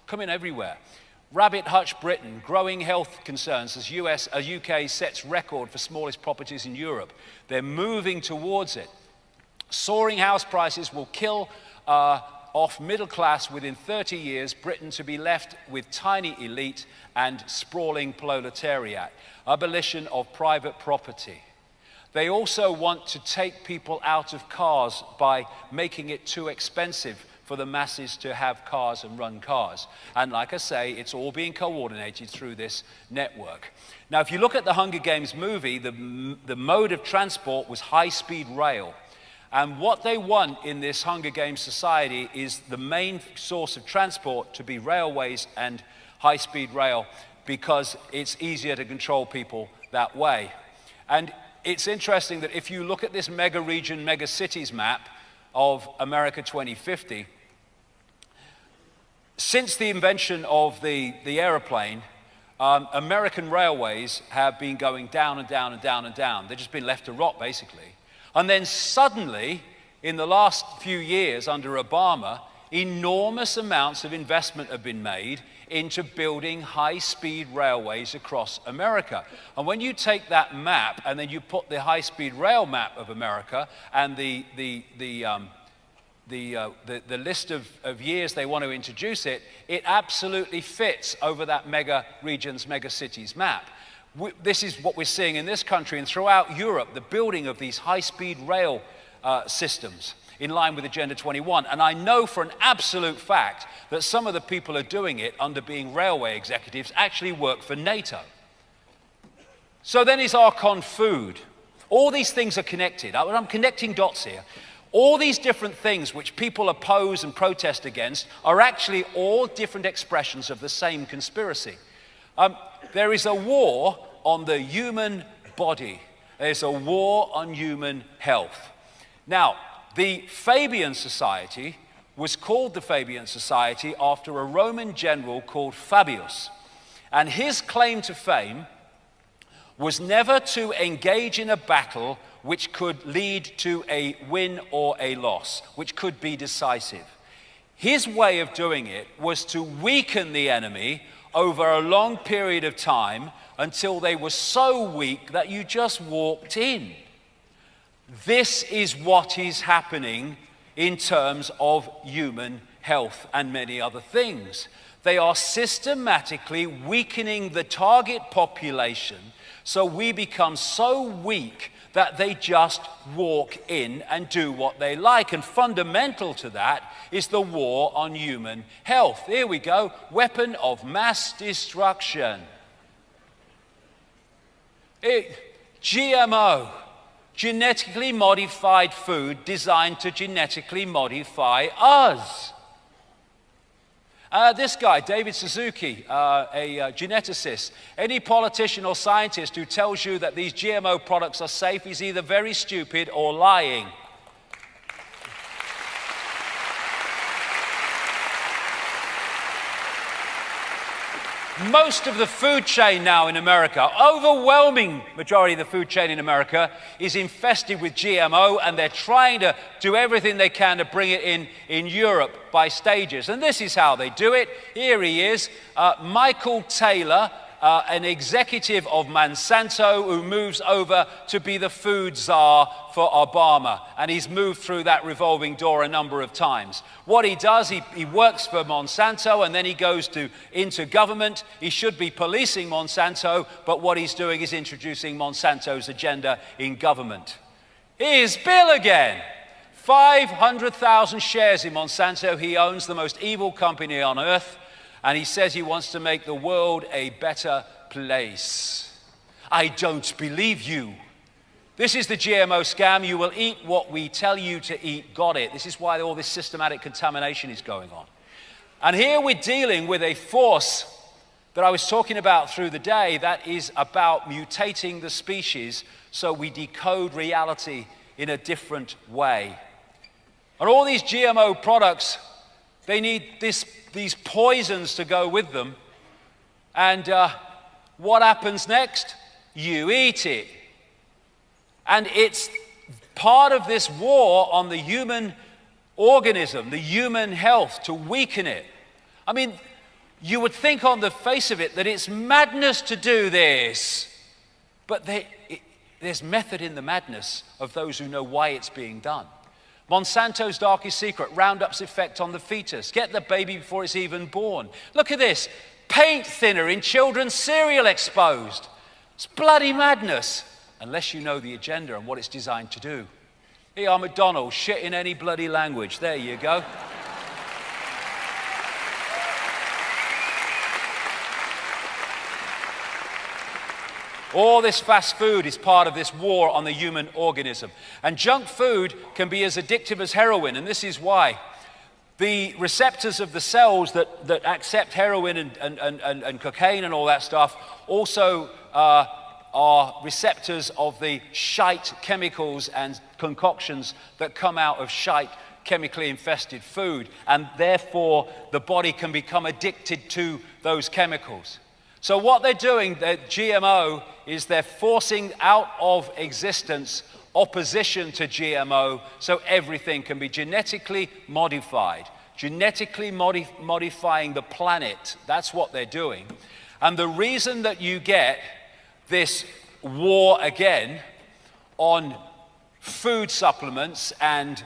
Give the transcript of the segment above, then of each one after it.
coming everywhere. Rabbit hutch Britain, growing health concerns as UK sets record for smallest properties in Europe. They're moving towards it. Soaring house prices will kill off middle class within 30 years, Britain to be left with tiny elite and sprawling proletariat. Abolition of private property. They also want to take people out of cars by making it too expensive for the masses to have cars and run cars. And like I say, it's all being coordinated through this network. Now, if you look at the Hunger Games movie, the mode of transport was high-speed rail. And what they want in this Hunger Games society is the main source of transport to be railways and high-speed rail, because it's easier to control people that way. And it's interesting that if you look at this mega region, mega cities map of America 2050, since the invention of the aeroplane, American railways have been going down and down and down and down. They've just been left to rot, basically. And then suddenly, in the last few years under Obama, enormous amounts of investment have been made into building high-speed railways across America. And when you take that map and then you put the high-speed rail map of America and the list of years they want to introduce it, it absolutely fits over that mega regions, mega cities map. This is what we're seeing in this country and throughout Europe, the building of these high-speed rail systems in line with Agenda 21. And I know for an absolute fact that some of the people who are doing it under being railway executives actually work for NATO. So then is Archon food. All these things are connected. I'm connecting dots here. All these different things which people oppose and protest against are actually all different expressions of the same conspiracy. There is a war on the human body. There's a war on human health. Now, the Fabian Society was called the Fabian Society after a Roman general called Fabius. And his claim to fame was never to engage in a battle which could lead to a win or a loss, which could be decisive. His way of doing it was to weaken the enemy over a long period of time until they were so weak that you just walked in. This is what is happening in terms of human health and many other things. They are systematically weakening the target population so we become so weak that they just walk in and do what they like. And fundamental to that is the war on human health. Here we go, weapon of mass destruction. GMO. Genetically modified food designed to genetically modify us. This guy, David Suzuki, a geneticist, any politician or scientist who tells you that these GMO products are safe is either very stupid or lying. Most of the food chain now in America, overwhelming majority of the food chain in America is infested with GMO, and they're trying to do everything they can to bring it in Europe by stages. And this is how they do it. Here he is, Michael Taylor, an executive of Monsanto who moves over to be the food czar for Obama. And he's moved through that revolving door a number of times. What he does, he works for Monsanto and then he goes into government. He should be policing Monsanto, but what he's doing is introducing Monsanto's agenda in government. Here's Bill again. 500,000 shares in Monsanto. He owns the most evil company on earth. And he says he wants to make the world a better place. I don't believe you. This is the GMO scam. You will eat what we tell you to eat. Got it. This is why all this systematic contamination is going on. And here we're dealing with a force that I was talking about through the day that is about mutating the species so we decode reality in a different way. And all these GMO products, they need these poisons to go with them. And what happens next? You eat it. And it's part of this war on the human organism, the human health, to weaken it. I mean, You would think on the face of it that it's madness to do this. But there's method in the madness of those who know why it's being done. Monsanto's darkest secret, Roundup's effect on the fetus. Get the baby before it's even born. Look at this. Paint thinner in children's cereal exposed. It's bloody madness, unless you know the agenda and what it's designed to do. Here are McDonald's, shit in any bloody language. There you go. All this fast food is part of this war on the human organism. And junk food can be as addictive as heroin, and this is why. The receptors of the cells that accept heroin and cocaine and all that stuff also are receptors of the shite chemicals and concoctions that come out of shite chemically infested food, and therefore the body can become addicted to those chemicals. So what they're doing, the GMO, is they're forcing out of existence opposition to GMO so everything can be genetically modified. Genetically modifying the planet, that's what they're doing. And the reason that you get this war again on food supplements and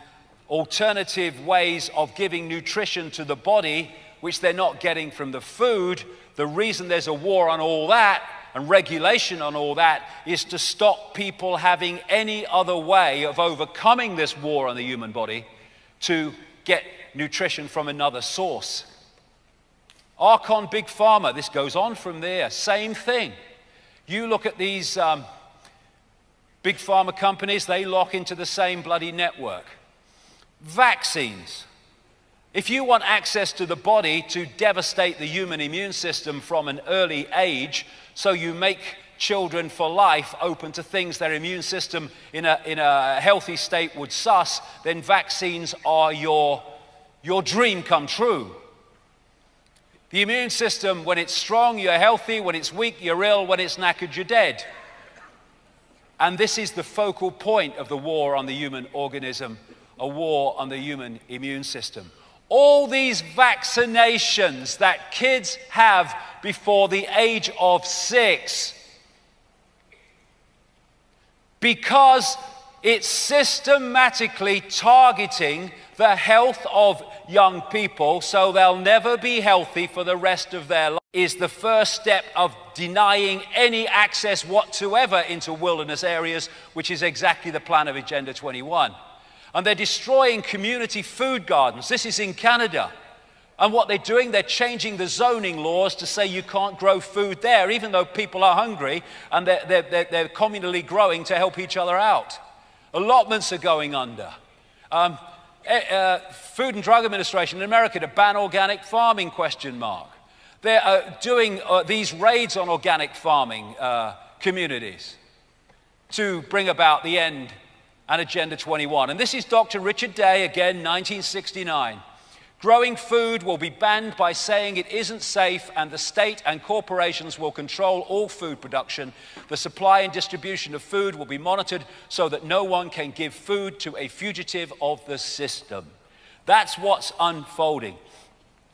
alternative ways of giving nutrition to the body, which they're not getting from the food, the reason there's a war on all that and regulation on all that is to stop people having any other way of overcoming this war on the human body to get nutrition from another source. Archon Big Pharma, this goes on from there, same thing. You look at these big pharma companies, they lock into the same bloody network. Vaccines. If you want access to the body to devastate the human immune system from an early age, so you make children for life open to things their immune system in a healthy state would suss, then vaccines are your dream come true. The immune system, when it's strong, you're healthy. When it's weak, you're ill. When it's knackered, you're dead. And this is the focal point of the war on the human organism, a war on the human immune system. All these vaccinations that kids have before the age of 6, because it's systematically targeting the health of young people so they'll never be healthy for the rest of their life, is the first step of denying any access whatsoever into wilderness areas, which is exactly the plan of Agenda 21. And they're destroying community food gardens. This is in Canada. And what they're doing, they're changing the zoning laws to say you can't grow food there, even though people are hungry, and they're communally growing to help each other out. Allotments are going under. Food and Drug Administration in America to ban organic farming, ? They're doing these raids on organic farming communities to bring about the end and Agenda 21. And this is Dr. Richard Day, again, 1969. Growing food will be banned by saying it isn't safe, and the state and corporations will control all food production. The supply and distribution of food will be monitored so that no one can give food to a fugitive of the system. That's what's unfolding.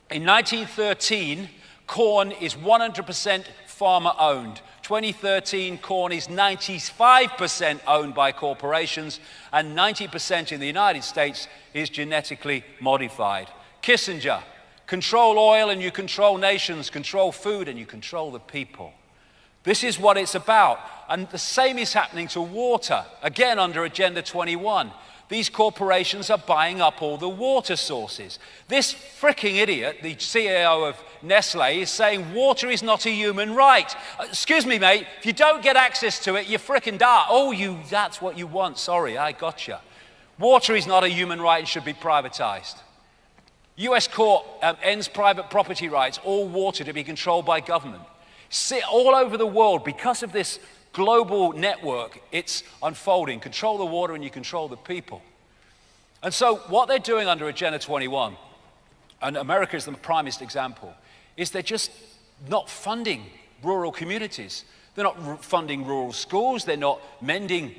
In 1913, corn is 100% farmer-owned. 2013, corn is 95% owned by corporations, and 90% in the United States is genetically modified. Kissinger, control oil and you control nations, control food and you control the people. This is what it's about. And the same is happening to water, again under Agenda 21. These corporations are buying up all the water sources. This fricking idiot, the CEO of Nestle, is saying water is not a human right. Excuse me, mate, if you don't get access to it, you fricking die. Oh, that's what you want. Sorry, I gotcha. Water is not a human right and should be privatized. US court ends private property rights, all water to be controlled by government. See, all over the world, because of this global network, it's unfolding. Control the water and you control the people. And so what they're doing under Agenda 21, and America is the primest example, is they're just not funding rural communities. They're not funding rural schools. They're not mending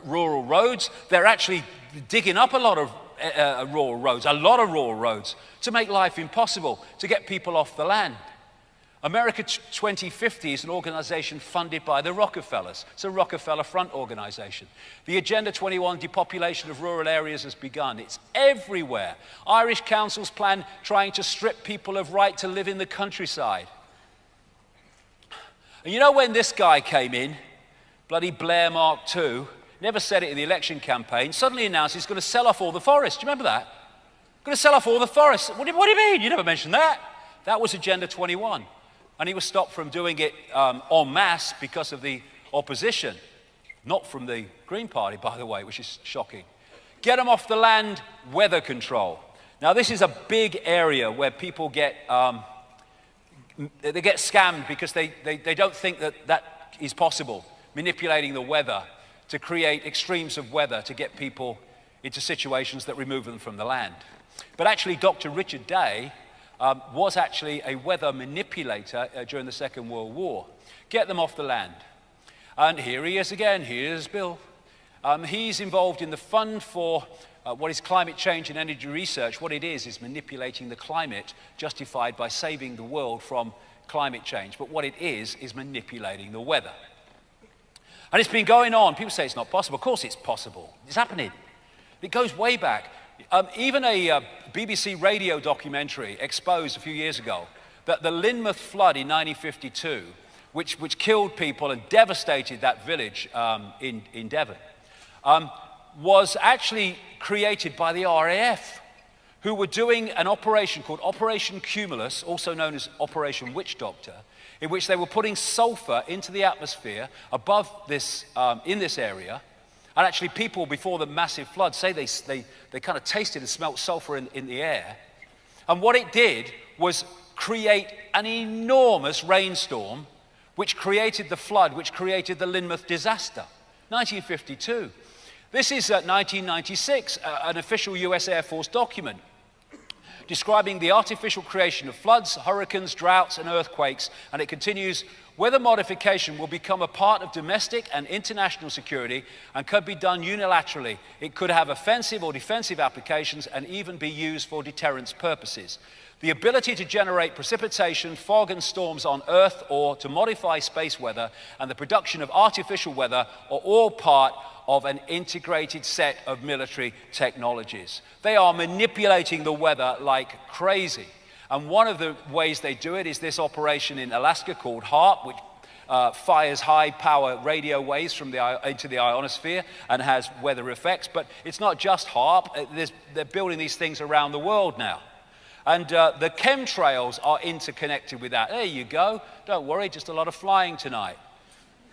rural roads. They're actually digging up a lot of rural roads, a lot of rural roads, to make life impossible, to get people off the land. America 2050 is an organization funded by the Rockefellers. It's a Rockefeller Front organization. The Agenda 21 depopulation of rural areas has begun. It's everywhere. Irish councils plan trying to strip people of right to live in the countryside. And you know when this guy came in, bloody Blair Mark II, never said it in the election campaign, suddenly announced he's going to sell off all the forests. Do you remember that? Going to sell off all the forests. What do you mean? You never mentioned that. That was Agenda 21. And he was stopped from doing it en masse because of the opposition. Not from the Green Party, by the way, which is shocking. Get them off the land, weather control. Now, this is a big area where people get scammed because they don't think that is possible, manipulating the weather to create extremes of weather to get people into situations that remove them from the land. But actually, Dr. Richard Day was actually a weather manipulator during the Second World War. Get them off the land. And here he is again. Here's Bill. He's involved in the Fund for what is Climate Change and Energy Research. What it is manipulating the climate justified by saving the world from climate change. But what it is manipulating the weather. And it's been going on. People say it's not possible. Of course it's possible. It's happening. It goes way back. Even a BBC radio documentary exposed a few years ago that the Lynmouth flood in 1952, which killed people and devastated that village in Devon, was actually created by the RAF, who were doing an operation called Operation Cumulus, also known as Operation Witch Doctor, in which they were putting sulfur into the atmosphere above this, in this area. And actually people before the massive flood say they kind of tasted and smelt sulfur in the air. And what it did was create an enormous rainstorm, which created the flood, which created the Lynmouth disaster, 1952. This is 1996, an official US Air Force document describing the artificial creation of floods, hurricanes, droughts, and earthquakes. And it continues, weather modification will become a part of domestic and international security and could be done unilaterally. It could have offensive or defensive applications and even be used for deterrence purposes. The ability to generate precipitation, fog, and storms on Earth or to modify space weather and the production of artificial weather are all part of an integrated set of military technologies. They are manipulating the weather like crazy. And one of the ways they do it is this operation in Alaska called HAARP, which fires high-power radio waves into the ionosphere and has weather effects. But it's not just HAARP. They're building these things around the world now. And the chemtrails are interconnected with that. There you go. Don't worry, just a lot of flying tonight.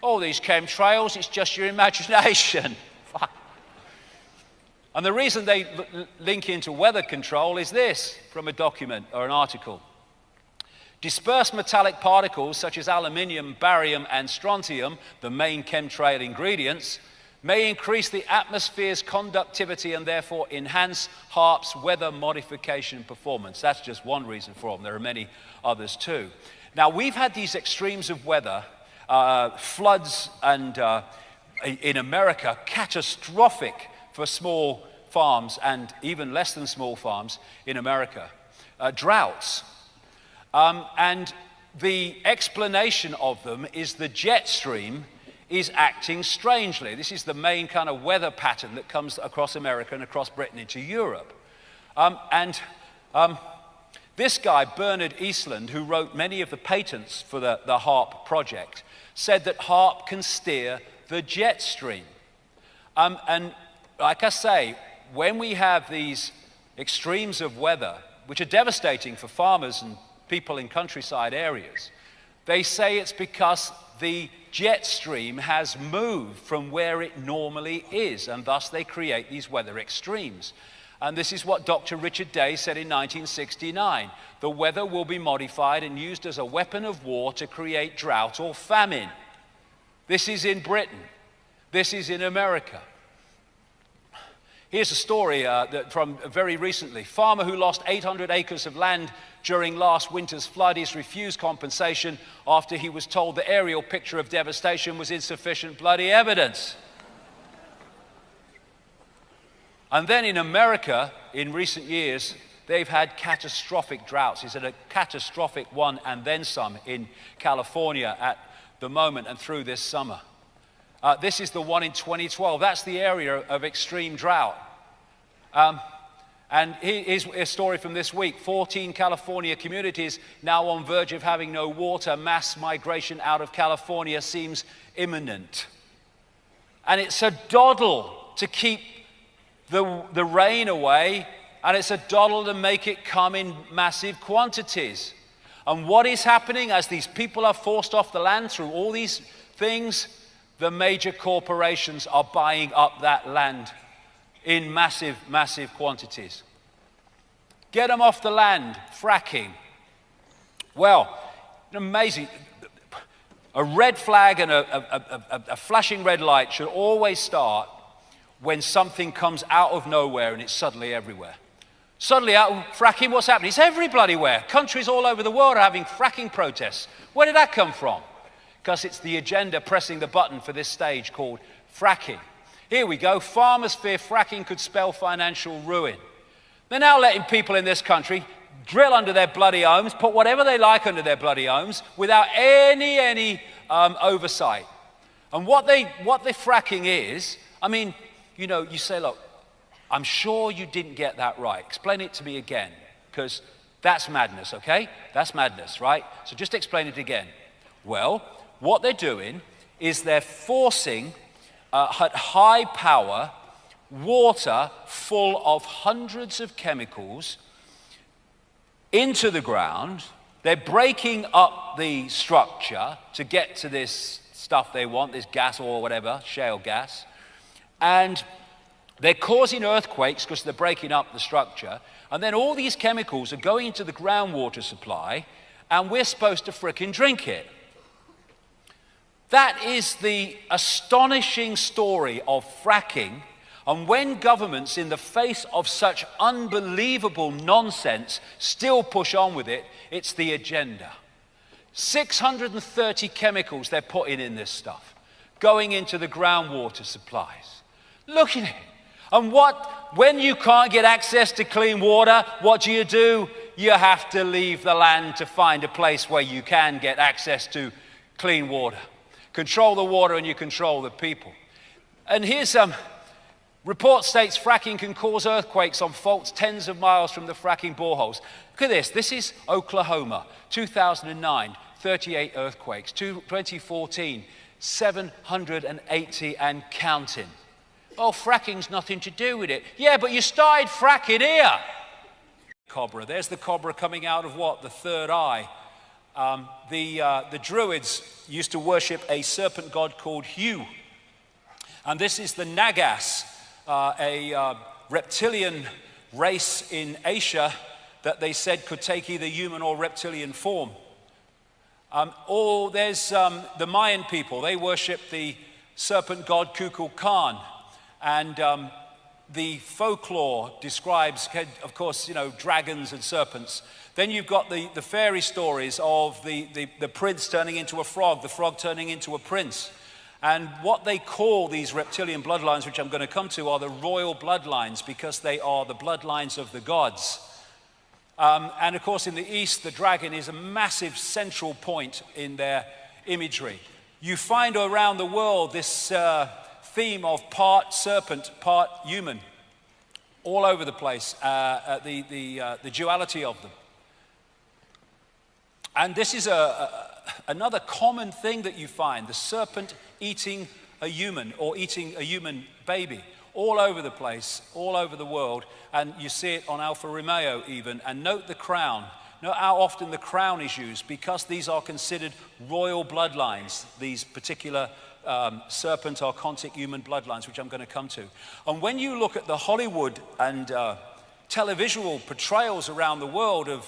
All these chemtrails, it's just your imagination. And the reason they link into weather control is this, from a document or an article. Dispersed metallic particles such as aluminium, barium, and strontium, the main chemtrail ingredients, may increase the atmosphere's conductivity and therefore enhance HAARP's weather modification performance. That's just one reason for them. There are many others too. Now, we've had these extremes of weather, floods and in America, catastrophic for small farms and even less than small farms in America. Droughts. And the explanation of them is the jet stream is acting strangely. This is the main kind of weather pattern that comes across America and across Britain into Europe. This guy, Bernard Eastland, who wrote many of the patents for the HAARP project, said that HAARP can steer the jet stream. And like I say, when we have these extremes of weather, which are devastating for farmers and people in countryside areas, they say it's because the jet stream has moved from where it normally is, and thus they create these weather extremes. And this is what Dr. Richard Day said in 1969. The weather will be modified and used as a weapon of war to create drought or famine. This is in Britain. This is in America. Here's a story from very recently. Farmer who lost 800 acres of land during last winter's flood is refused compensation after he was told the aerial picture of devastation was insufficient bloody evidence. And then in America, in recent years, they've had catastrophic droughts. He's had a catastrophic one and then some in California at the moment and through this summer. This is the one in 2012. That's the area of extreme drought. And here's a story from this week. 14 California communities now on verge of having no water. Mass migration out of California seems imminent. And it's a doddle to keep the rain away, and it's a doddle to make it come in massive quantities. And what is happening as these people are forced off the land through all these things? The major corporations are buying up that land in massive, massive quantities. Get them off the land, fracking. Well, amazing. A red flag and a flashing red light should always start when something comes out of nowhere and it's suddenly everywhere. Suddenly, fracking, what's happening? It's every bloody where. Countries all over the world are having fracking protests. Where did that come from? Because it's the agenda pressing the button for this stage called fracking. Here we go. Farmers fear fracking could spell financial ruin. They're now letting people in this country drill under their bloody homes, put whatever they like under their bloody homes without any oversight. And what the fracking is, I mean, you know, you say, look, I'm sure you didn't get that right. Explain it to me again, because that's madness, okay? That's madness, right? So just explain it again. Well, what they're doing is they're forcing at high power water full of hundreds of chemicals into the ground. They're breaking up the structure to get to this stuff they want, this gas or whatever, shale gas. And they're causing earthquakes because they're breaking up the structure. And then all these chemicals are going into the groundwater supply, and we're supposed to frickin' drink it. That is the astonishing story of fracking. And when governments, in the face of such unbelievable nonsense, still push on with it, it's the agenda. 630 chemicals they're putting in this stuff, going into the groundwater supplies. Look at it. And when you can't get access to clean water, what do? You have to leave the land to find a place where you can get access to clean water. Control the water and you control the people. And here's some report states fracking can cause earthquakes on faults tens of miles from the fracking boreholes. Look at this. This is Oklahoma, 2009, 38 earthquakes. 2014, 780 and counting. Oh, fracking's nothing to do with it. Yeah, but you started fracking here. Cobra. There's the cobra coming out of what? The third eye. The Druids used to worship a serpent god called Hu. And this is the Nagas, a reptilian race in Asia that they said could take either human or reptilian form. Or there's the Mayan people. They worship the serpent god Kukulkan. And the folklore describes, of course, you know, dragons and serpents. Then you've got the fairy stories of the prince turning into a frog, the frog turning into a prince. And what they call these reptilian bloodlines, which I'm going to come to, are the royal bloodlines, because they are the bloodlines of the gods. And of course, in the East, the dragon is a massive central point in their imagery. You find around the world this theme of part serpent, part human, all over the place, the duality of them. And this is another common thing that you find, the serpent eating a human or eating a human baby, all over the place, all over the world. And you see it on Alfa Romeo even. And note the crown. Note how often the crown is used, because these are considered royal bloodlines, these particular serpent or archontic human bloodlines, which I'm going to come to. And when you look at the Hollywood and televisual portrayals around the world of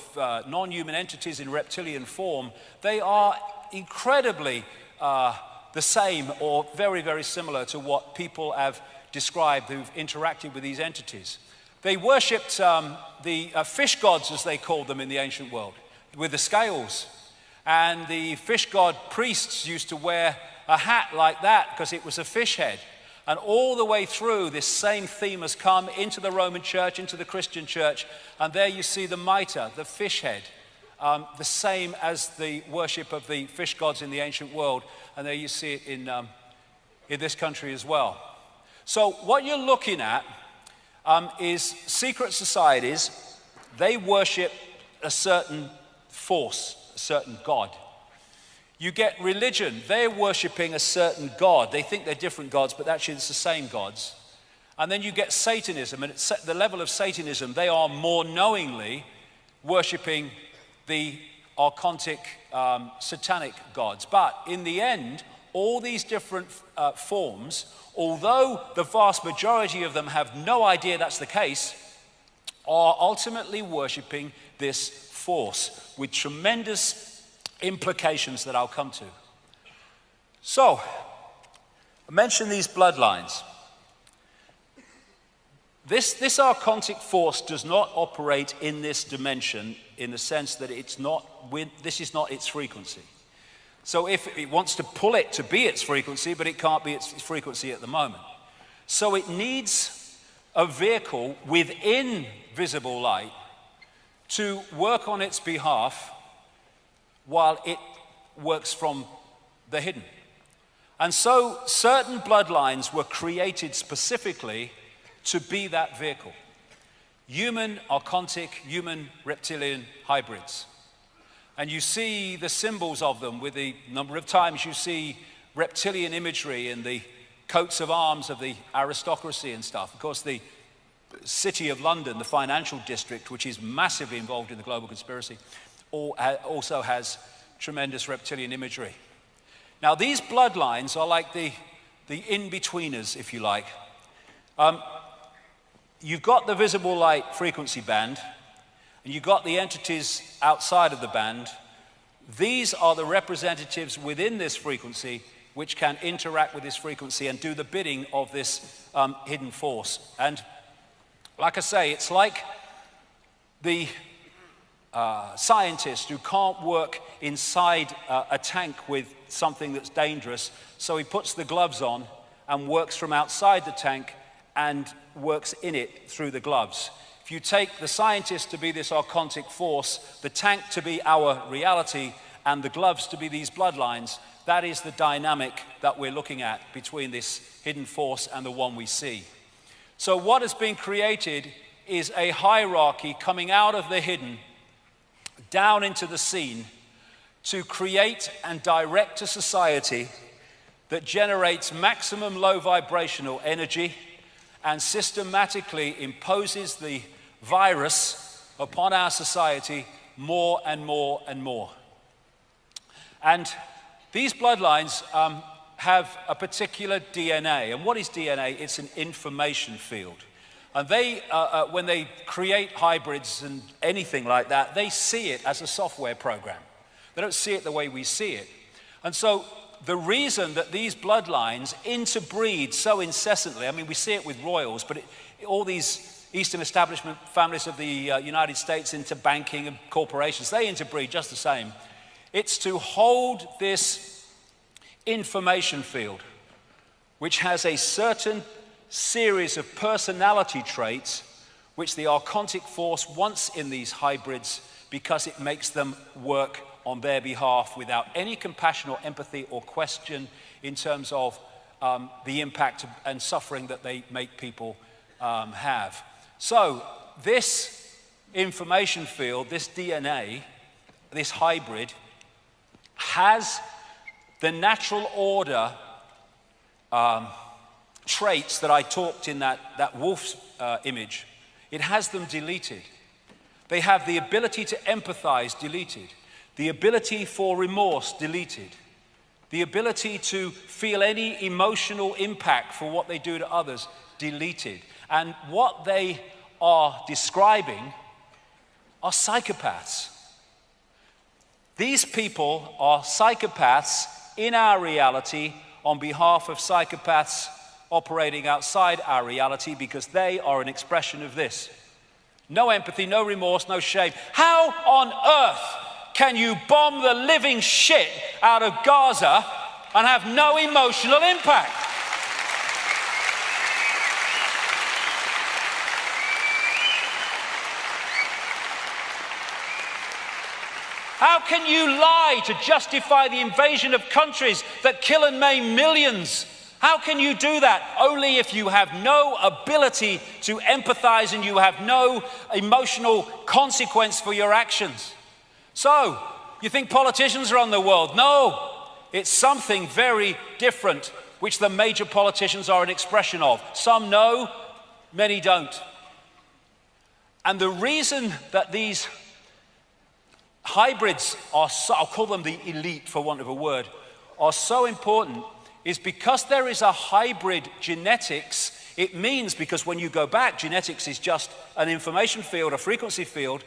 non-human entities in reptilian form, they are incredibly the same or very, very similar to what people have described who've interacted with these entities. They worshipped the fish gods, as they called them in the ancient world, with the scales. And the fish god priests used to wear a hat like that because it was a fish head. And all the way through, this same theme has come into the Roman church, into the Christian church. And there you see the mitre, the fish head, the same as the worship of the fish gods in the ancient world. And there you see it in this country as well. So what you're looking at is secret societies. They worship a certain force, a certain god. You get religion. They're worshipping a certain god. They think they're different gods, but actually it's the same gods. And then you get Satanism, and at the level of Satanism, they are more knowingly worshipping the archontic, satanic gods. But in the end, all these different forms, although the vast majority of them have no idea that's the case, are ultimately worshipping this force with tremendous implications that I'll come to. So, I mentioned these bloodlines. This archontic force does not operate in this dimension in the sense that this is not its frequency. So if it wants to pull it to be its frequency, but it can't be its frequency at the moment. So it needs a vehicle within visible light to work on its behalf while it works from the hidden. And so certain bloodlines were created specifically to be that vehicle. Human, archontic, human, reptilian hybrids. And you see the symbols of them with the number of times you see reptilian imagery in the coats of arms of the aristocracy and stuff. Of course, the City of London, the financial district, which is massively involved in the global conspiracy, also has tremendous reptilian imagery. Now, these bloodlines are like the in-betweeners, if you like. You've got the visible light frequency band, and you've got the entities outside of the band. These are the representatives within this frequency which can interact with this frequency and do the bidding of this hidden force. And like I say, it's like the scientist who can't work inside a tank with something that's dangerous, so he puts the gloves on and works from outside the tank and works in it through the gloves. If you take the scientist to be this archontic force, the tank to be our reality, and the gloves to be these bloodlines, that is the dynamic that we're looking at between this hidden force and the one we see. So what has been created is a hierarchy coming out of the hidden down into the seen to create and direct a society that generates maximum low vibrational energy and systematically imposes the virus upon our society more and more and more. And these bloodlines have a particular DNA. And what is DNA? It's an information field. And they, when they create hybrids and anything like that, they see it as a software program. They don't see it the way we see it. And so the reason that these bloodlines interbreed so incessantly, I mean, we see it with royals, but all these Eastern establishment families of the United States into banking and corporations, they interbreed just the same. It's to hold this information field, which has a certain series of personality traits which the archontic force wants in these hybrids because it makes them work on their behalf without any compassion or empathy or question in terms of the impact and suffering that they make people have. So this information field, this DNA, this hybrid, has the natural order traits that I talked in that wolf's image. It has them deleted. They have the ability to empathize deleted. The ability for remorse deleted. The ability to feel any emotional impact for what they do to others deleted. And what they are describing are psychopaths. These people are psychopaths in our reality on behalf of psychopaths operating outside our reality because they are an expression of this. No empathy, no remorse, no shame. How on earth can you bomb the living shit out of Gaza and have no emotional impact? How can you lie to justify the invasion of countries that kill and maim millions? How can you do that? Only if you have no ability to empathize and you have no emotional consequence for your actions. So, you think politicians run the world? No, it's something very different, which the major politicians are an expression of. Some know, many don't. And the reason that these hybrids are so, I'll call them the elite for want of a word, are so important is because there is a hybrid genetics. It means, because when you go back, genetics is just an information field, a frequency field.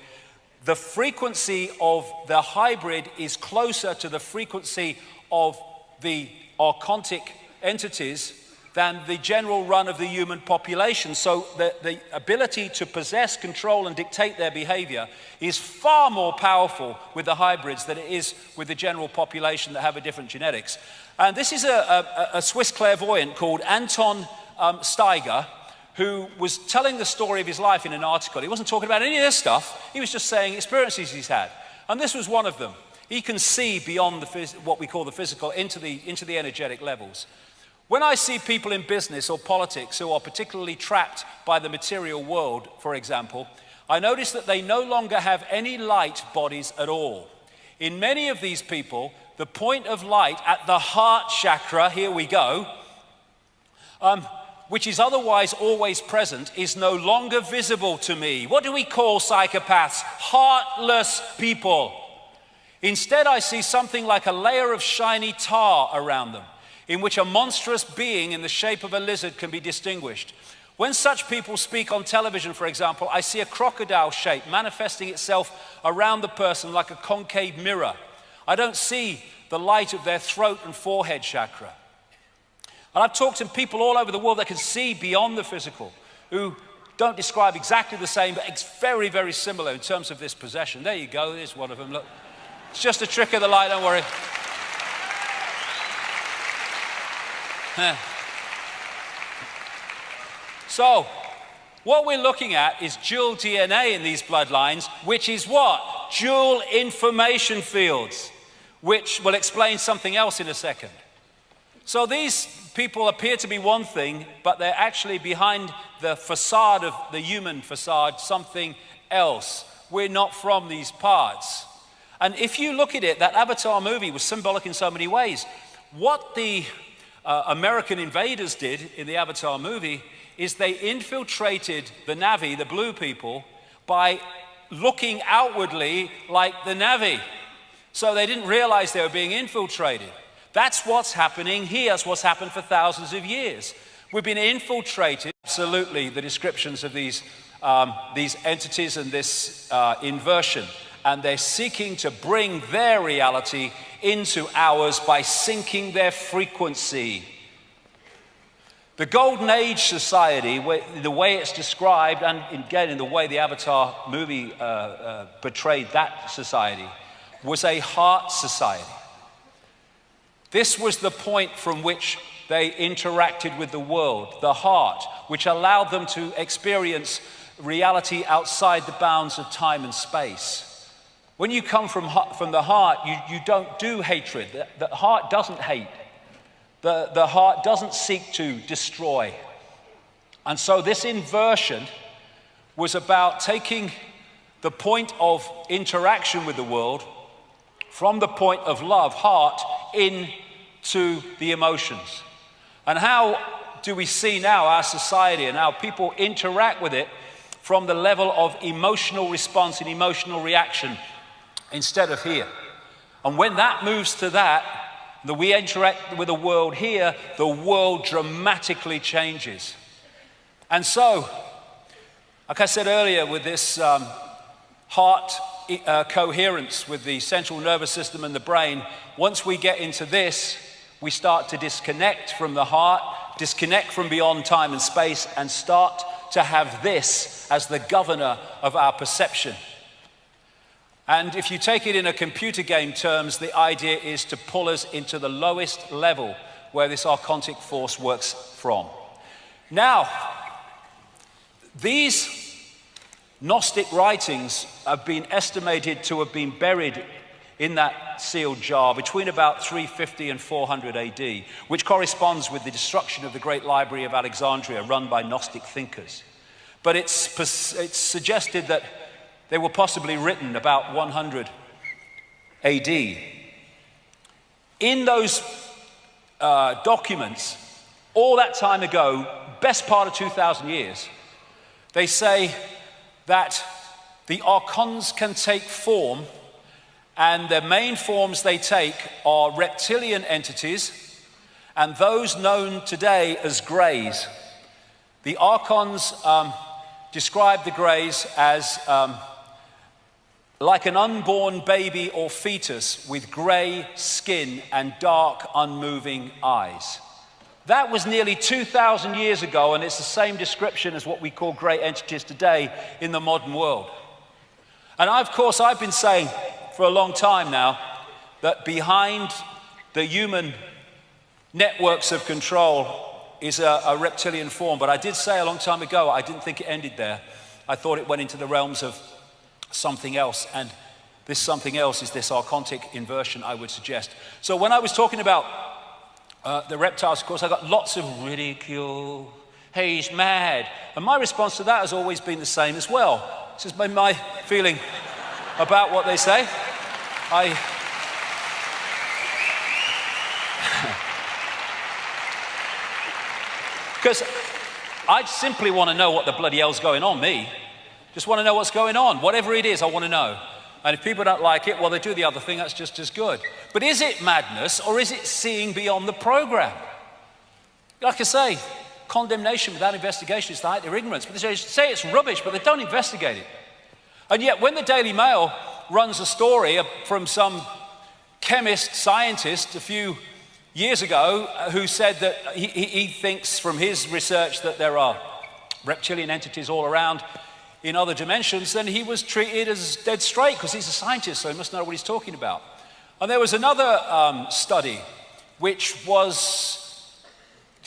The frequency of the hybrid is closer to the frequency of the archontic entities than the general run of the human population. So the ability to possess, control, and dictate their behavior is far more powerful with the hybrids than it is with the general population that have a different genetics. And this is a Swiss clairvoyant called Anton Steiger, who was telling the story of his life in an article. He wasn't talking about any of this stuff. He was just saying experiences he's had. And this was one of them. He can see beyond what we call the physical into the energetic levels. When I see people in business or politics who are particularly trapped by the material world, for example, I notice that they no longer have any light bodies at all. In many of these people, the point of light at the heart chakra, here we go, which is otherwise always present, is no longer visible to me. What do we call psychopaths? Heartless people. Instead, I see something like a layer of shiny tar around them, in which a monstrous being in the shape of a lizard can be distinguished. When such people speak on television, for example, I see a crocodile shape manifesting itself around the person like a concave mirror. I don't see the light of their throat and forehead chakra. And I've talked to people all over the world that can see beyond the physical, who don't describe exactly the same, but it's very, very similar in terms of this possession. There you go, there's one of them, look. It's just a trick of the light, don't worry. So, what we're looking at is dual DNA in these bloodlines, which is what? Dual information fields, which will explain something else in a second. So these people appear to be one thing, but they're actually behind the facade of the human facade, something else. We're not from these parts. And if you look at it, that Avatar movie was symbolic in so many ways. What the American invaders did in the Avatar movie is they infiltrated the Na'vi, the blue people, by looking outwardly like the Na'vi. So they didn't realize they were being infiltrated. That's what's happening here. That's what's happened for thousands of years. We've been infiltrated. Absolutely, the descriptions of these entities and this inversion. And they're seeking to bring their reality into ours by syncing their frequency. The Golden Age society, the way it's described, and again in the way the Avatar movie portrayed that society, was a heart society. This was the point from which they interacted with the world, the heart, which allowed them to experience reality outside the bounds of time and space. When you come from the heart, you don't do hatred. The heart doesn't hate. The heart doesn't seek to destroy. And so this inversion was about taking the point of interaction with the world from the point of love, heart, into the emotions. And how do we see now our society and how people interact with it from the level of emotional response and emotional reaction instead of here? And when that moves to that we interact with the world here, the world dramatically changes. And so, like I said earlier, with this heart coherence with the central nervous system and the brain, once we get into this, we start to disconnect from the heart, disconnect from beyond time and space, and start to have this as the governor of our perception. And if you take it in a computer game terms, the idea is to pull us into the lowest level where this archontic force works from. Now, these Gnostic writings have been estimated to have been buried in that sealed jar between about 350 and 400 AD, which corresponds with the destruction of the great library of Alexandria run by Gnostic thinkers. But it's suggested that they were possibly written about 100 AD. In those documents, all that time ago, best part of 2,000 years, they say that the archons can take form, and the main forms they take are reptilian entities and those known today as greys. The archons describe the greys as like an unborn baby or fetus with grey skin and dark, unmoving eyes. That was nearly 2,000 years ago, and it's the same description as what we call grey entities today in the modern world. And of course, I've been saying for a long time now that behind the human networks of control is a reptilian form. But I did say a long time ago, I didn't think it ended there. I thought it went into the realms of something else, and this something else is this archontic inversion, I would suggest. So when I was talking about the reptiles, of course, I got lots of ridicule. Hey, he's mad. And my response to that has always been the same as well. This has been my feeling about what they say. Because I simply want to know what the bloody hell's going on, me. Just want to know what's going on. Whatever it is, I want to know. And if people don't like it, well, they do the other thing, that's just as good. But is it madness, or is it seeing beyond the program? Like I say, condemnation without investigation is the height of ignorance. But they say it's rubbish, but they don't investigate it. And yet, when the Daily Mail runs a story from some chemist, scientist a few years ago who said that he thinks from his research that there are reptilian entities all around in other dimensions, then he was treated as dead straight because he's a scientist, so he must know what he's talking about. And there was another study which was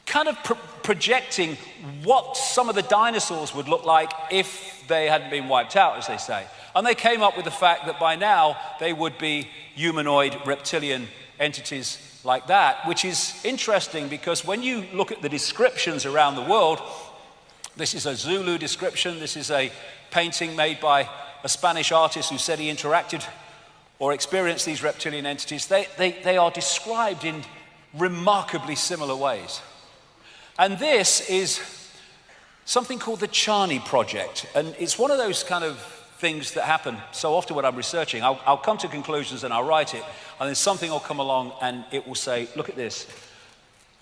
kind of projecting what some of the dinosaurs would look like if they hadn't been wiped out, as they say. And they came up with the fact that by now they would be humanoid reptilian entities like that, which is interesting because when you look at the descriptions around the world, this is a Zulu description, this is a painting made by a Spanish artist who said he interacted or experienced these reptilian entities. They are described in remarkably similar ways. And this is something called the Chani Project. And it's one of those kind of things that happen so often when I'm researching. I'll come to conclusions and I'll write it, and then something will come along and it will say, look at this.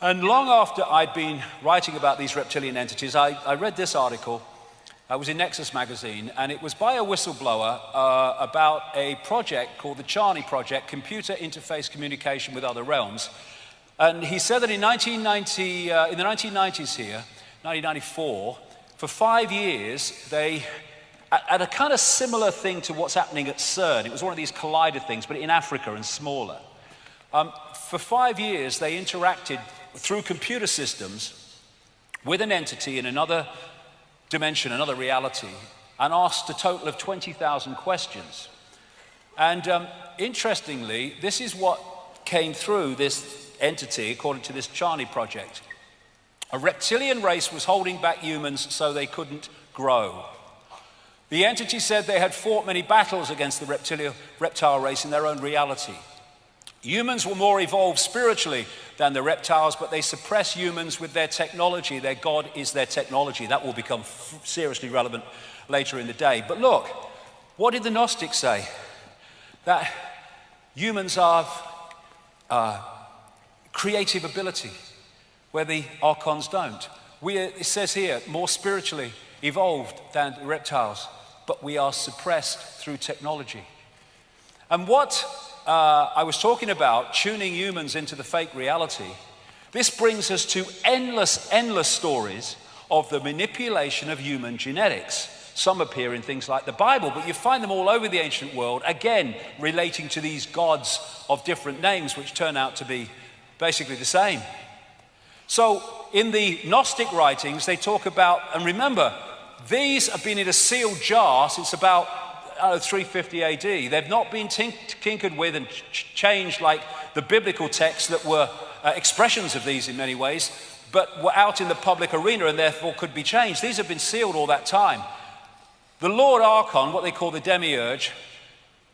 And long after I'd been writing about these reptilian entities, I read this article. I was in Nexus magazine, and it was by a whistleblower about a project called the Chani Project, Computer Interface Communication with Other Realms. And he said that in the 1990s here, 1994, for 5 years, they, at a kind of similar thing to what's happening at CERN, it was one of these collider things, but in Africa and smaller. For 5 years, they interacted through computer systems with an entity in another dimension, another reality, and asked a total of 20,000 questions. And interestingly, this is what came through this entity, according to this Chani Project. A reptilian race was holding back humans so they couldn't grow. The entity said they had fought many battles against the reptile race in their own reality. Humans were more evolved spiritually than the reptiles, but they suppress humans with their technology. Their God is their technology. That will become seriously relevant later in the day. But look, what did the Gnostics say? That humans have creative ability, where the archons don't. It says here, more spiritually evolved than the reptiles, but we are suppressed through technology. And what I was talking about, tuning humans into the fake reality, this brings us to endless stories of the manipulation of human genetics. Some appear in things like the Bible, but you find them all over the ancient world, again, relating to these gods of different names, which turn out to be basically the same. So in the Gnostic writings, they talk about, and remember, these have been in a sealed jar since about 350 AD. They've not been tinkered with and changed like the biblical texts that were expressions of these in many ways, but were out in the public arena and therefore could be changed. These have been sealed all that time. The Lord Archon, what they call the demiurge,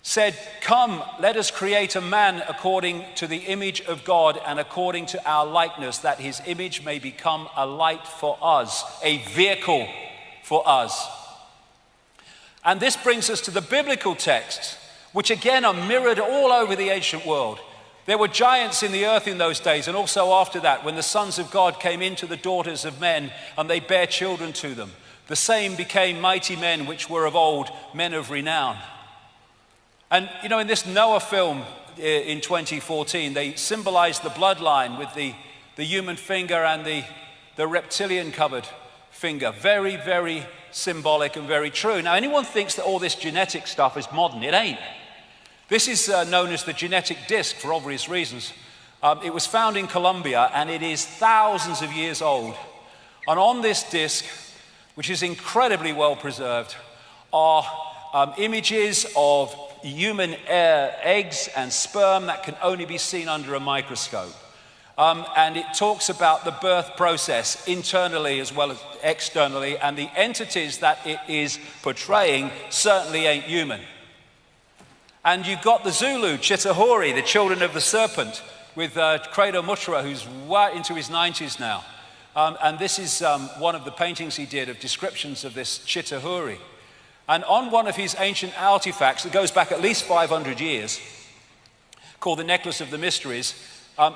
said, "Come, let us create a man according to the image of God and according to our likeness, that his image may become a light for us, a vehicle for us." And this brings us to the biblical texts, which again are mirrored all over the ancient world. There were giants in the earth in those days, and also after that, when the sons of God came into the daughters of men and they bare children to them. The same became mighty men which were of old, men of renown. And you know, in this Noah film in 2014, they symbolized the bloodline with the human finger and the reptilian covered finger. Very, very symbolic and very true. Now, anyone thinks that all this genetic stuff is modern. It ain't. This is known as the genetic disc for obvious reasons. It was found in Colombia and it is thousands of years old. And on this disc, which is incredibly well preserved, are images of human eggs and sperm that can only be seen under a microscope. And it talks about the birth process internally as well as externally, and the entities that it is portraying certainly ain't human. And you've got the Zulu, Chitahuri, the children of the serpent, with Credo Mutra, who's right into his 90s now. And this is one of the paintings he did of descriptions of this Chitahuri. And on one of his ancient artifacts that goes back at least 500 years, called the Necklace of the Mysteries,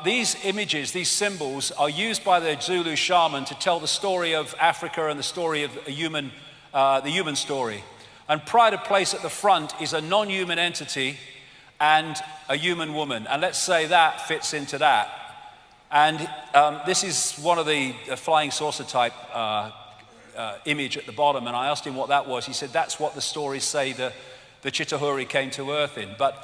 these images, these symbols, are used by the Zulu shaman to tell the story of Africa and the story of the human story. And pride of place at the front is a non-human entity and a human woman. And let's say that fits into that. And this is one of the flying saucer type image at the bottom. And I asked him what that was. He said, that's what the stories say the Chitahuri came to Earth in. But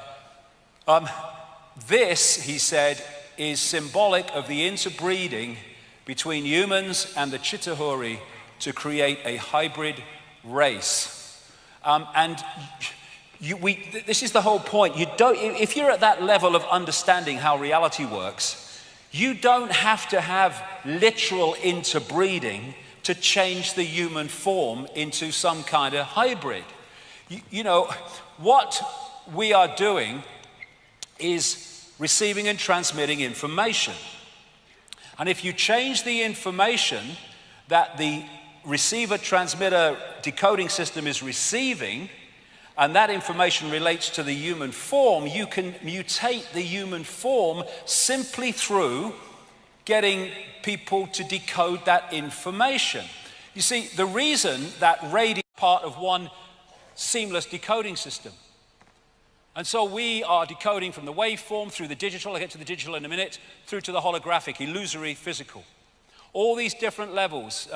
this, he said, is symbolic of the interbreeding between humans and the Chitahuri to create a hybrid race. This is the whole point. If you're at that level of understanding how reality works, you don't have to have literal interbreeding to change the human form into some kind of hybrid. You know, what we are doing is receiving and transmitting information. And if you change the information that the receiver-transmitter decoding system is receiving, and that information relates to the human form, you can mutate the human form simply through getting people to decode that information. You see, the reason that radio is part of one seamless decoding system. And so we are decoding from the waveform through the digital, I'll get to the digital in a minute, through to the holographic, illusory, physical. All these different levels,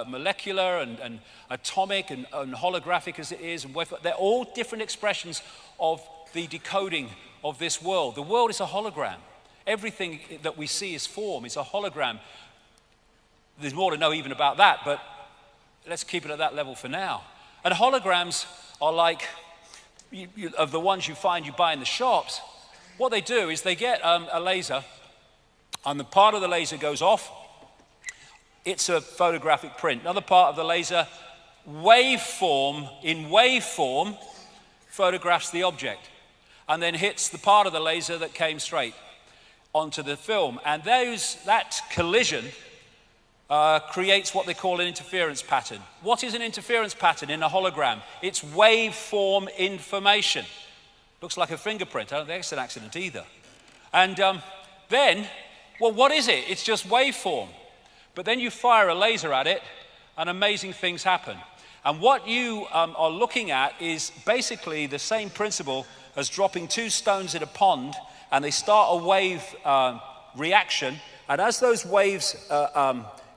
molecular and atomic and holographic as it is, and they're all different expressions of the decoding of this world. The world is a hologram. Everything that we see as form is a hologram. There's more to know even about that, but let's keep it at that level for now. And holograms are like, of the ones you buy in the shops, what they do is they get a laser, and the part of the laser goes off. It's a photographic print. Another part of the laser, in waveform, photographs the object, and then hits the part of the laser that came straight onto the film. And that collision creates what they call an interference pattern. What is an interference pattern in a hologram? It's waveform information. Looks like a fingerprint. I don't think it's an accident either. And then, well, what is it? It's just waveform. But then you fire a laser at it, and amazing things happen. And what you are looking at is basically the same principle as dropping two stones in a pond, and they start a wave reaction. And as those waves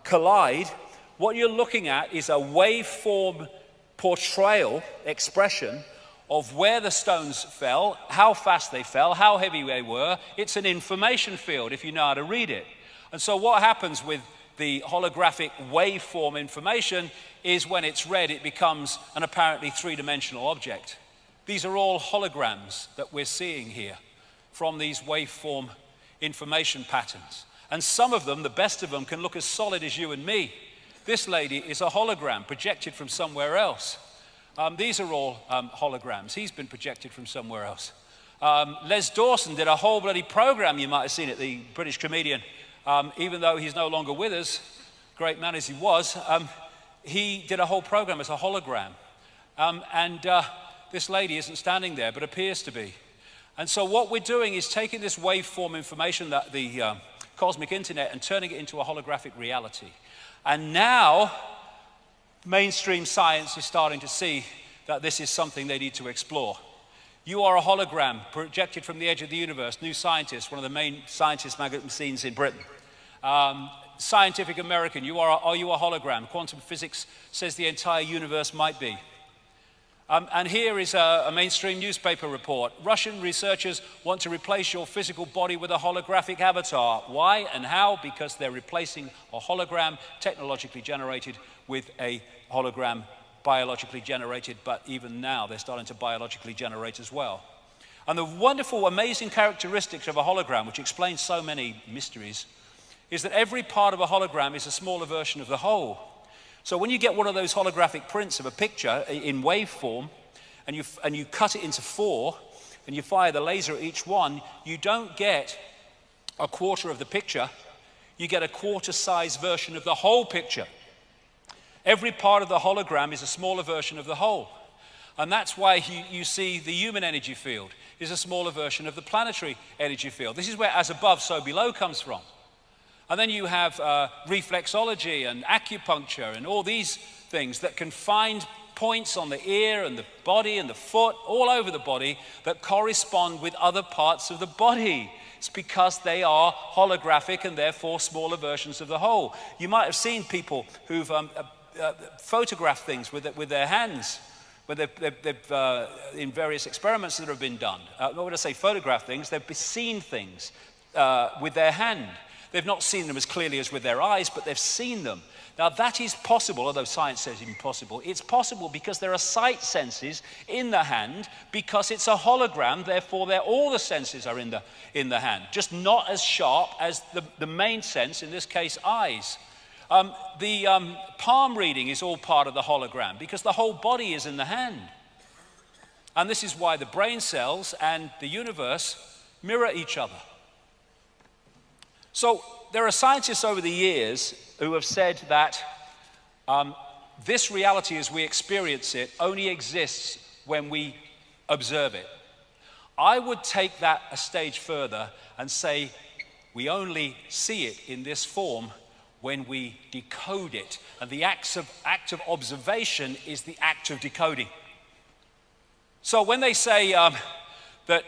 collide, what you're looking at is a waveform portrayal, expression, of where the stones fell, how fast they fell, how heavy they were. It's an information field if you know how to read it. And so what happens with the holographic waveform information is when it's read, it becomes an apparently three-dimensional object. These are all holograms that we're seeing here from these waveform information patterns. And some of them, the best of them, can look as solid as you and me. This lady is a hologram projected from somewhere else. These are all holograms. He's been projected from somewhere else. Les Dawson did a whole bloody program, you might have seen it, the British comedian. Even though he's no longer with us, great man as he was, he did a whole program as a hologram. This lady isn't standing there, but appears to be. And so what we're doing is taking this waveform information, that the cosmic internet, and turning it into a holographic reality. And now, mainstream science is starting to see that this is something they need to explore. You are a hologram projected from the edge of the universe. New Scientist, one of the main scientist magazines in Britain. Scientific American, are you a hologram? Quantum physics says the entire universe might be. And here is a mainstream newspaper report. Russian researchers want to replace your physical body with a holographic avatar. Why and how? Because they're replacing a hologram technologically generated with a hologram biologically generated, but even now they're starting to biologically generate as well. And the wonderful, amazing characteristics of a hologram, which explains so many mysteries, is that every part of a hologram is a smaller version of the whole. So when you get one of those holographic prints of a picture in waveform, and you cut it into 4, and you fire the laser at each one, you don't get a quarter of the picture, you get a quarter-size version of the whole picture. Every part of the hologram is a smaller version of the whole. And that's why you see the human energy field is a smaller version of the planetary energy field. This is where as above, so below comes from. And then you have reflexology and acupuncture and all these things that can find points on the ear and the body and the foot, all over the body, that correspond with other parts of the body. It's because they are holographic and therefore smaller versions of the whole. You might have seen people who've photographed things with their hands, where they've in various experiments that have been done. Not when I say photograph things, they've seen things with their hand. They've not seen them as clearly as with their eyes, but they've seen them. Now that is possible, although science says it's impossible. It's possible because there are sight senses in the hand, because it's a hologram, therefore all the senses are in the hand, just not as sharp as the main sense, in this case eyes. The palm reading is all part of the hologram because the whole body is in the hand. And this is why the brain cells and the universe mirror each other. So there are scientists over the years who have said that this reality as we experience it only exists when we observe it. I would take that a stage further and say we only see it in this form when we decode it. And the act of observation is the act of decoding. So when they say that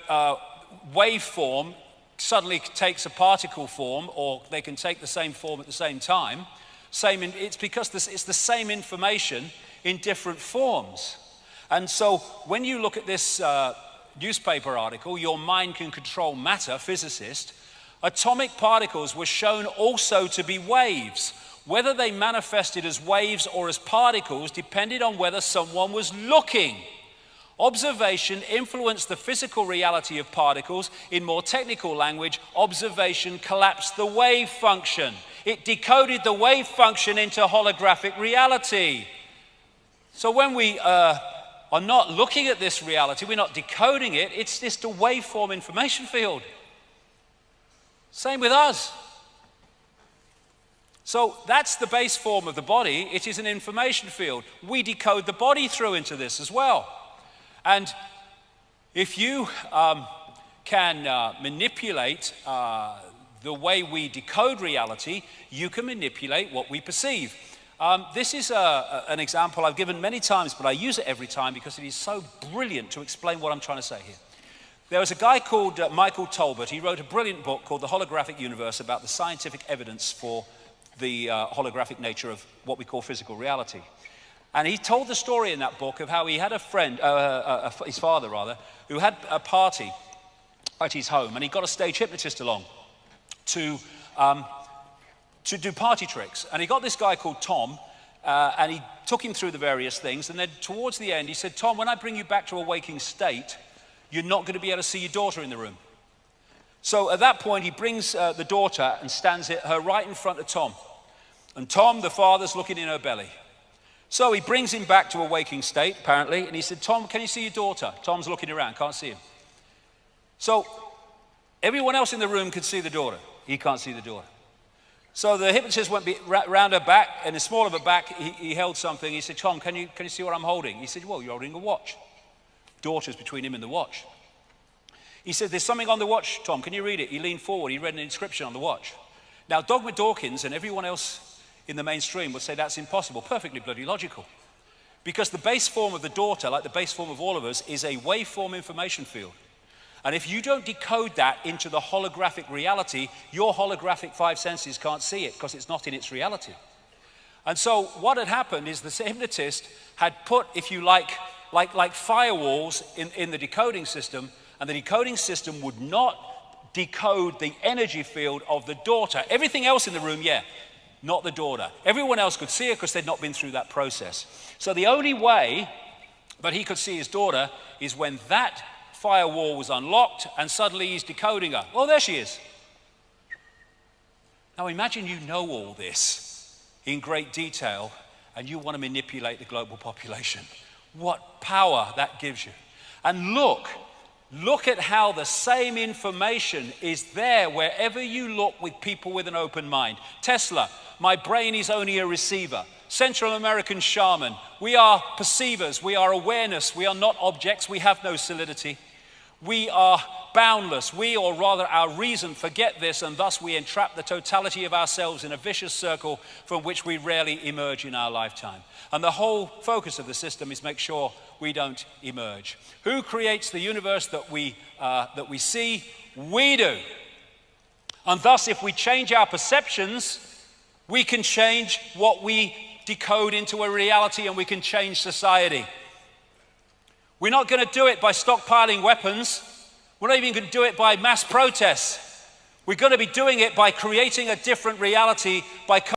waveform suddenly takes a particle form, or they can take the same form at the same time, it's because it's the same information in different forms. And so when you look at this newspaper article, Your Mind Can Control Matter, physicist, atomic particles were shown also to be waves. Whether they manifested as waves or as particles depended on whether someone was looking. Observation influenced the physical reality of particles. In more technical language, observation collapsed the wave function. It decoded the wave function into holographic reality. So when we are not looking at this reality, we're not decoding it, it's just a waveform information field. Same with us. So that's the base form of the body. It is an information field. We decode the body through into this as well. And if you can manipulate the way we decode reality, you can manipulate what we perceive. This is an example I've given many times, but I use it every time because it is so brilliant to explain what I'm trying to say here. There was a guy called Michael Tolbert. He wrote a brilliant book called The Holographic Universe about the scientific evidence for the holographic nature of what we call physical reality. And he told the story in that book of how he had a friend, his father rather, who had a party at his home, and he got a stage hypnotist along to do party tricks. And he got this guy called Tom, and he took him through the various things, and then towards the end he said, Tom, when I bring you back to a waking state, you're not going to be able to see your daughter in the room. So at that point he brings the daughter and stands her right in front of Tom. And Tom, the father's looking in her belly. So he brings him back to a waking state, apparently, and he said, Tom, can you see your daughter? Tom's looking around, can't see him. So everyone else in the room could see the daughter. He can't see the daughter. So the hypnotist went round her back, and the small of her back, he held something. He said, Tom, can you see what I'm holding? He said, well, you're holding a watch. Daughter's between him and the watch. He said, there's something on the watch, Tom, can you read it? He leaned forward, he read an inscription on the watch. Now, Dogma Dawkins and everyone else in the mainstream would say that's impossible, perfectly bloody logical. Because the base form of the daughter, like the base form of all of us, is a waveform information field. And if you don't decode that into the holographic reality, your holographic five senses can't see it because it's not in its reality. And so what had happened is the hypnotist had put, if you like firewalls in the decoding system, and the decoding system would not decode the energy field of the daughter. Everything else in the room, yeah, not the daughter. Everyone else could see her because they'd not been through that process. So the only way that he could see his daughter is when that firewall was unlocked and suddenly he's decoding her. Oh, there she is. Now imagine you know all this in great detail and you want to manipulate the global population. What power that gives you. And look at how the same information is there wherever you look with people with an open mind. Tesla, my brain is only a receiver. Central American shaman, we are perceivers, we are awareness, we are not objects, we have no solidity. We are boundless. We, or rather our reason, forget this, and thus we entrap the totality of ourselves in a vicious circle from which we rarely emerge in our lifetime. And the whole focus of the system is make sure we don't emerge. Who creates the universe that we see? We do. And thus, if we change our perceptions, we can change what we decode into a reality, and we can change society. We're not going to do it by stockpiling weapons. We're not even going to do it by mass protests. We're going to be doing it by creating a different reality, by